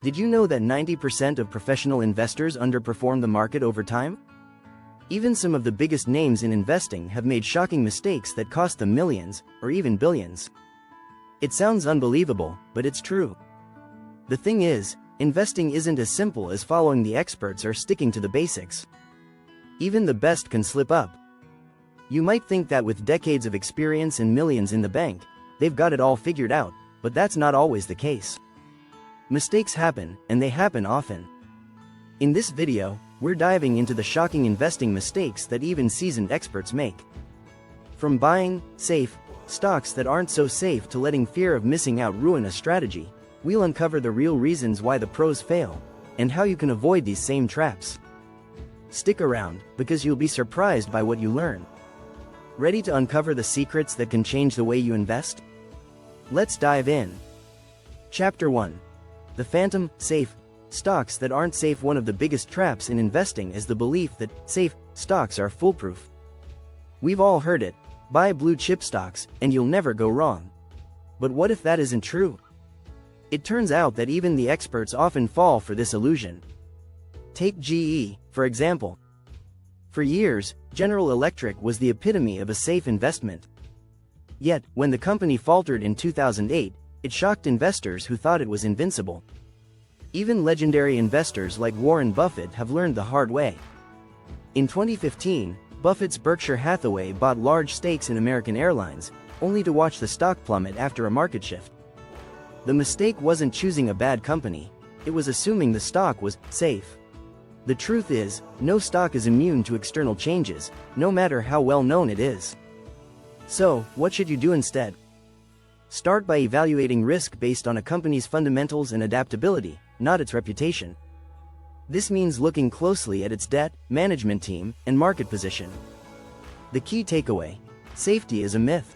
Did you know that 90% of professional investors underperform the market over time? Even some of the biggest names in investing have made shocking mistakes that cost them millions, or even billions. It sounds unbelievable, but it's true. The thing is, investing isn't as simple as following the experts or sticking to the basics. Even the best can slip up. You might think that with decades of experience and millions in the bank, they've got it all figured out, but that's not always the case. Mistakes happen, and they happen often. In this video, we're diving into the shocking investing mistakes that even seasoned experts make. From buying safe stocks that aren't so safe to letting fear of missing out ruin a strategy, we'll uncover the real reasons why the pros fail, and how you can avoid these same traps. Stick around, because you'll be surprised by what you learn. Ready to uncover the secrets that can change the way you invest? Let's dive in. Chapter 1. The Phantom Safe Stocks that aren't safe. One of the biggest traps in investing is the belief that safe stocks are foolproof. We've all heard it: buy blue chip stocks, and you'll never go wrong. But what if that isn't true? It turns out that even the experts often fall for this illusion. Take GE, for example. For years, General Electric was the epitome of a safe investment. Yet, when the company faltered in 2008, it shocked investors who thought it was invincible. Even legendary investors like Warren Buffett have learned the hard way. In 2015, Buffett's Berkshire Hathaway bought large stakes in American Airlines, only to watch the stock plummet after a market shift. The mistake wasn't choosing a bad company, it was assuming the stock was safe. The truth is, no stock is immune to external changes, no matter how well known it is. So, what should you do instead? Start by evaluating risk based on a company's fundamentals and adaptability, not its reputation. This means looking closely at its debt, management team, and market position. The key takeaway: safety is a myth.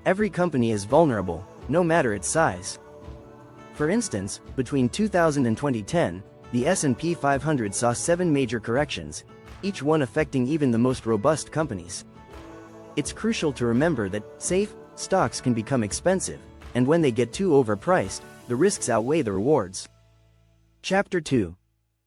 Every company is vulnerable, no matter its size. For instance, between 2000 and 2010, the S&P 500 saw 7 major corrections, each one affecting even the most robust companies. It's crucial to remember that safe stocks can become expensive, and when they get too overpriced, the risks outweigh the rewards. Chapter 2.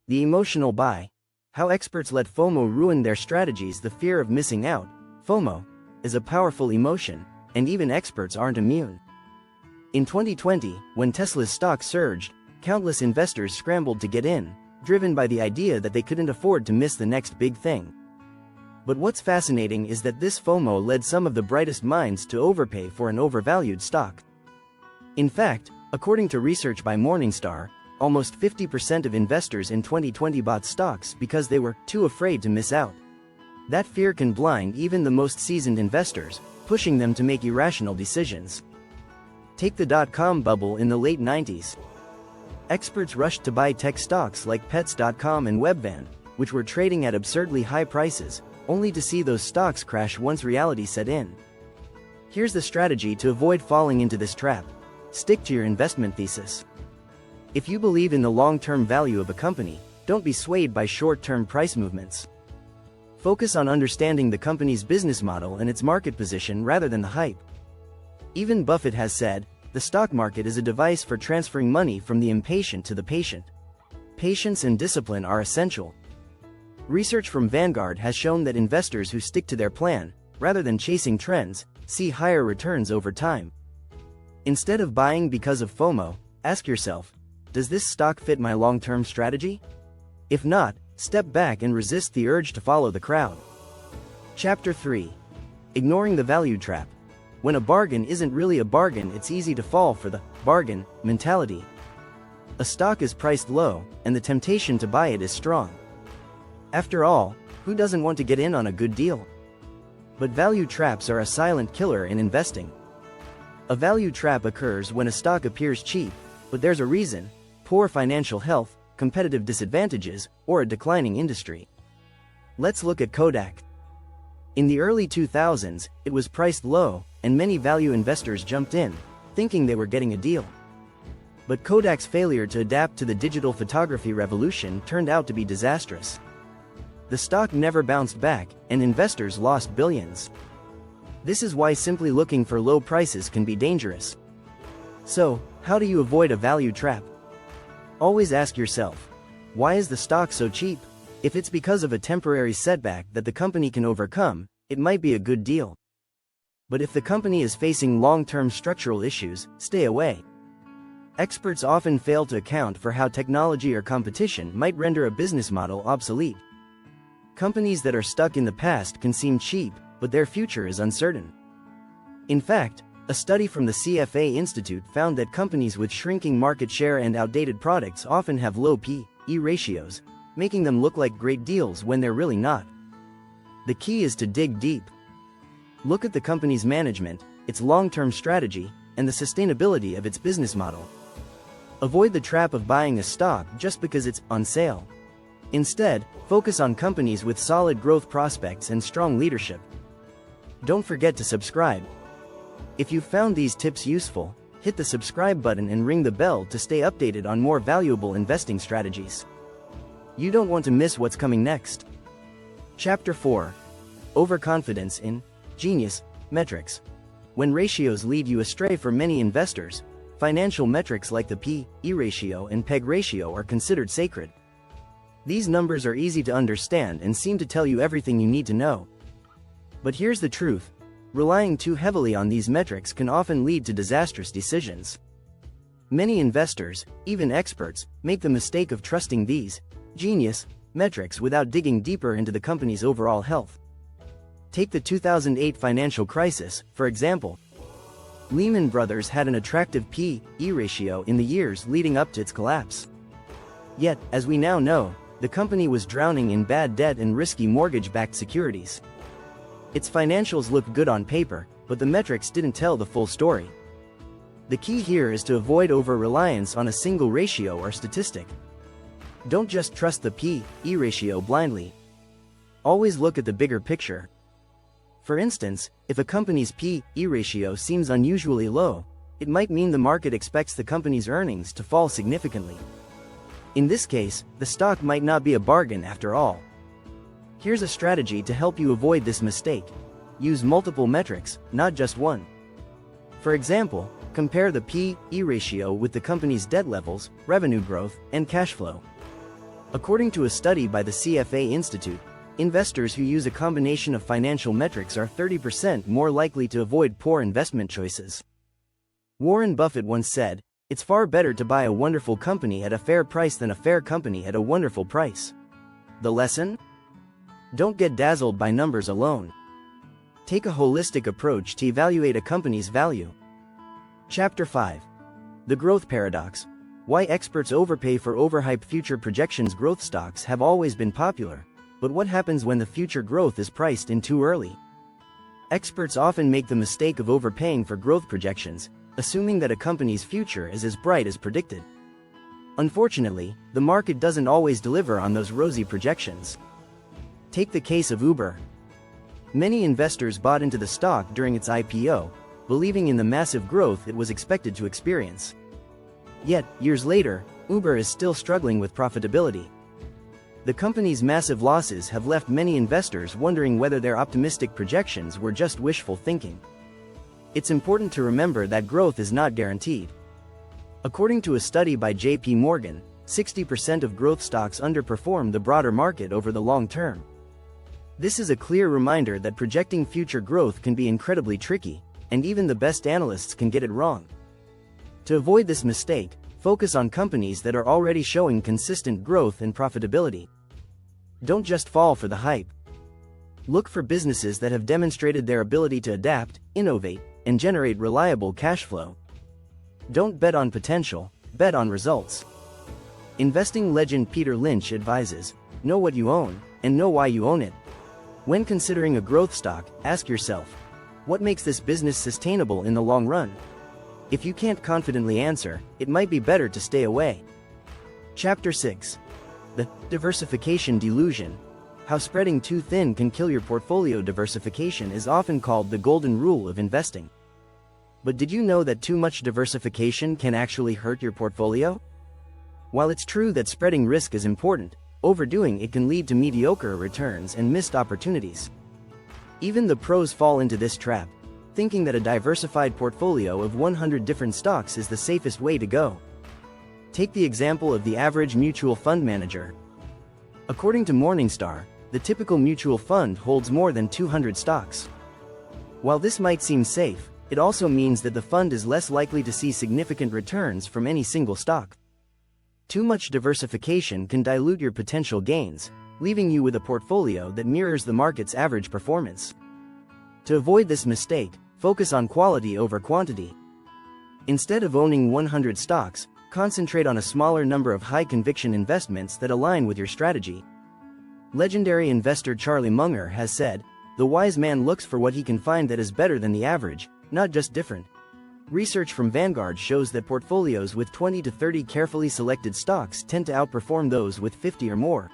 The Emotional Buy. How experts let FOMO ruin their strategies. The fear of missing out, FOMO, is a powerful emotion, and even experts aren't immune. In 2020, when Tesla's stock surged, countless investors scrambled to get in, driven by the idea that they couldn't afford to miss the next big thing. But what's fascinating is that this FOMO led some of the brightest minds to overpay for an overvalued stock. In fact, according to research by Morningstar, almost 50% of investors in 2020 bought stocks because they were too afraid to miss out. That fear can blind even the most seasoned investors, pushing them to make irrational decisions. Take the dot-com bubble in the late 90s. Experts rushed to buy tech stocks like Pets.com and Webvan, which were trading at absurdly high prices, only to see those stocks crash once reality set in. Here's the strategy to avoid falling into this trap: stick to your investment thesis. If you believe in the long-term value of a company, don't be swayed by short-term price movements. Focus on understanding the company's business model and its market position rather than the hype. Even Buffett has said, the stock market is a device for transferring money from the impatient to the patient. Patience and discipline are essential. Research from Vanguard has shown that investors who stick to their plan, rather than chasing trends, see higher returns over time. Instead of buying because of FOMO, ask yourself, does this stock fit my long-term strategy? If not, step back and resist the urge to follow the crowd. Chapter 3. Ignoring the value trap. When a bargain isn't really a bargain, it's easy to fall for the bargain mentality. A stock is priced low, and the temptation to buy it is strong. After all, who doesn't want to get in on a good deal? But value traps are a silent killer in investing. A value trap occurs when a stock appears cheap, but there's a reason: poor financial health, competitive disadvantages, or a declining industry. Let's look at Kodak. In the early 2000s, it was priced low, and many value investors jumped in, thinking they were getting a deal. But Kodak's failure to adapt to the digital photography revolution turned out to be disastrous. The stock never bounced back, and investors lost billions. This is why simply looking for low prices can be dangerous. So, how do you avoid a value trap? Always ask yourself, why is the stock so cheap? If it's because of a temporary setback that the company can overcome, it might be a good deal. But if the company is facing long-term structural issues, stay away. Experts often fail to account for how technology or competition might render a business model obsolete. Companies that are stuck in the past can seem cheap, but their future is uncertain. In fact, a study from the CFA Institute found that companies with shrinking market share and outdated products often have low P/E ratios, making them look like great deals when they're really not. The key is to dig deep. Look at the company's management, its long-term strategy, and the sustainability of its business model. Avoid the trap of buying a stock just because it's on sale. Instead, focus on companies with solid growth prospects and strong leadership. Don't forget to subscribe. If you found these tips useful, hit the subscribe button and ring the bell to stay updated on more valuable investing strategies. You don't want to miss what's coming next. Chapter 4. Overconfidence in genius metrics. When ratios lead you astray for many investors, financial metrics like the P/E ratio and PEG ratio are considered sacred. These numbers are easy to understand and seem to tell you everything you need to know. But here's the truth. Relying too heavily on these metrics can often lead to disastrous decisions. Many investors, even experts, make the mistake of trusting these genius metrics without digging deeper into the company's overall health. Take the 2008 financial crisis, for example. Lehman Brothers had an attractive P/E ratio in the years leading up to its collapse. Yet, as we now know, the company was drowning in bad debt and risky mortgage-backed securities. Its financials looked good on paper, but the metrics didn't tell the full story. The key here is to avoid over-reliance on a single ratio or statistic. Don't just trust the P/E ratio blindly. Always look at the bigger picture. For instance, if a company's P/E ratio seems unusually low, it might mean the market expects the company's earnings to fall significantly. In this case, the stock might not be a bargain after all. Here's a strategy to help you avoid this mistake. Use multiple metrics, not just one. For example, compare the P/E ratio with the company's debt levels, revenue growth, and cash flow. According to a study by the CFA Institute, investors who use a combination of financial metrics are 30% more likely to avoid poor investment choices. Warren Buffett once said, "It's far better to buy a wonderful company at a fair price than a fair company at a wonderful price." The lesson? Don't get dazzled by numbers alone. Take a holistic approach to evaluate a company's value. Chapter 5. The Growth Paradox. Why experts overpay for overhyped future projections. Growth stocks have always been popular, but what happens when the future growth is priced in too early? Experts often make the mistake of overpaying for growth projections, assuming that a company's future is as bright as predicted. Unfortunately, the market doesn't always deliver on those rosy projections. Take the case of Uber. Many investors bought into the stock during its IPO, believing in the massive growth it was expected to experience. Yet, years later, Uber is still struggling with profitability. The company's massive losses have left many investors wondering whether their optimistic projections were just wishful thinking. It's important to remember that growth is not guaranteed. According to a study by JP Morgan, 60% of growth stocks underperform the broader market over the long term. This is a clear reminder that projecting future growth can be incredibly tricky, and even the best analysts can get it wrong. To avoid this mistake, focus on companies that are already showing consistent growth and profitability. Don't just fall for the hype. Look for businesses that have demonstrated their ability to adapt, innovate, and generate reliable cash flow. Don't bet on potential, bet on results. Investing legend Peter Lynch advises, know what you own, and know why you own it. When considering a growth stock, ask yourself, what makes this business sustainable in the long run? If you can't confidently answer, it might be better to stay away. Chapter 6. The diversification delusion. How spreading too thin can kill your portfolio. Diversification is often called the golden rule of investing. But did you know that too much diversification can actually hurt your portfolio? While it's true that spreading risk is important, overdoing it can lead to mediocre returns and missed opportunities. Even the pros fall into this trap, thinking that a diversified portfolio of 100 different stocks is the safest way to go. Take the example of the average mutual fund manager. According to Morningstar, the typical mutual fund holds more than 200 stocks. While this might seem safe, it also means that the fund is less likely to see significant returns from any single stock. Too much diversification can dilute your potential gains, leaving you with a portfolio that mirrors the market's average performance. To avoid this mistake, focus on quality over quantity. Instead of owning 100 stocks, concentrate on a smaller number of high-conviction investments that align with your strategy. Legendary investor Charlie Munger has said, "The wise man looks for what he can find that is better than the average, not just different." Research from Vanguard shows that portfolios with 20 to 30 carefully selected stocks tend to outperform those with 50 or more.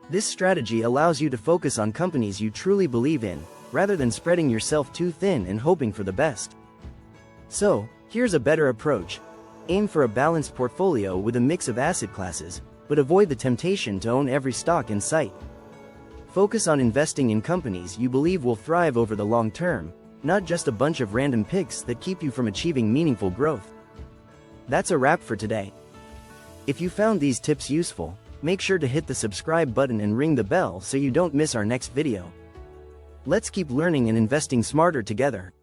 This strategy allows you to focus on companies you truly believe in, rather than spreading yourself too thin and hoping for the best. So, here's a better approach. Aim for a balanced portfolio with a mix of asset classes, but avoid the temptation to own every stock in sight. Focus on investing in companies you believe will thrive over the long term, not just a bunch of random picks that keep you from achieving meaningful growth. That's a wrap for today. If you found these tips useful, make sure to hit the subscribe button and ring the bell so you don't miss our next video. Let's keep learning and investing smarter together.